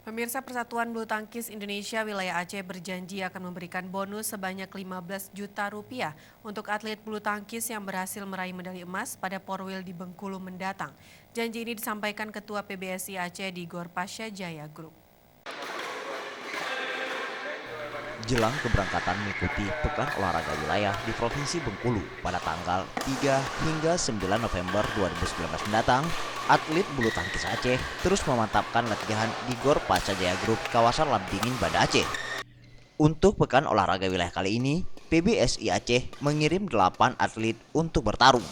Pemirsa Persatuan Bulu Tangkis Indonesia wilayah Aceh berjanji akan memberikan bonus sebanyak 15 juta rupiah untuk atlet bulu tangkis yang berhasil meraih medali emas pada Porwil di Bengkulu mendatang. Janji ini disampaikan Ketua PBSI Aceh di Gor Pasha Jaya Group. Jelang keberangkatan mengikuti Pekan Olahraga Wilayah di Provinsi Bengkulu pada tanggal 3 hingga 9 November 2019 mendatang, atlet bulu tangkis Aceh terus memantapkan latihan di Gor Pasha Jaya Group kawasan Labdingin, Banda Aceh. Untuk Pekan Olahraga Wilayah kali ini, PBSI Aceh mengirim 8 atlet untuk bertarung.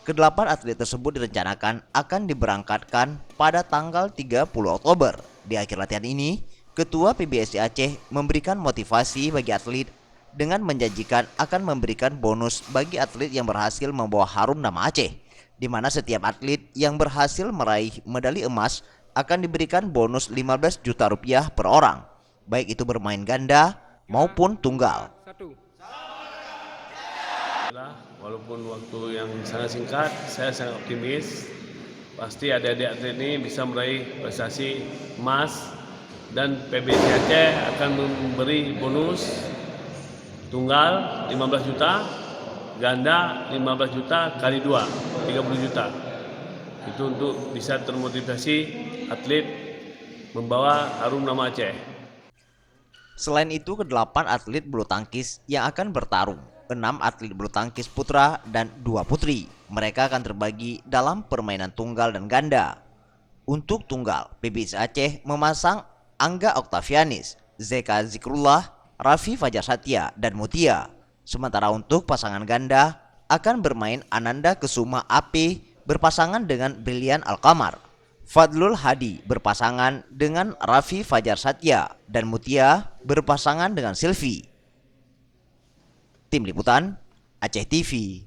Kedelapan atlet tersebut direncanakan akan diberangkatkan pada tanggal 30 Oktober. Di akhir latihan ini, Ketua PBSI Aceh memberikan motivasi bagi atlet dengan menjanjikan akan memberikan bonus bagi atlet yang berhasil membawa harum nama Aceh, di mana setiap atlet yang berhasil meraih medali emas akan diberikan bonus 15 juta rupiah per orang, baik itu bermain ganda maupun tunggal. Walaupun waktu yang sangat singkat, saya sangat optimis pasti adik-adik atlet ini bisa meraih prestasi emas dan PBSI Aceh akan memberi bonus tunggal 15 juta, ganda 15 juta kali 2, 30 juta. Itu untuk bisa termotivasi atlet membawa harum nama Aceh. Selain itu, ke-8 atlet bulu tangkis yang akan bertarung, 6 atlet bulu tangkis putra dan 2 putri. Mereka akan terbagi dalam permainan tunggal dan ganda. Untuk tunggal, PBSI Aceh memasang Angga Oktavianis, Zeka Zikrullah, Raffi Fajar Satya, dan Mutia. Sementara untuk pasangan ganda akan bermain Ananda Kesuma AP berpasangan dengan Brilian Alkamar, Fadlul Hadi berpasangan dengan Raffi Fajar Satya, dan Mutia berpasangan dengan Silvi. Tim Liputan Aceh TV.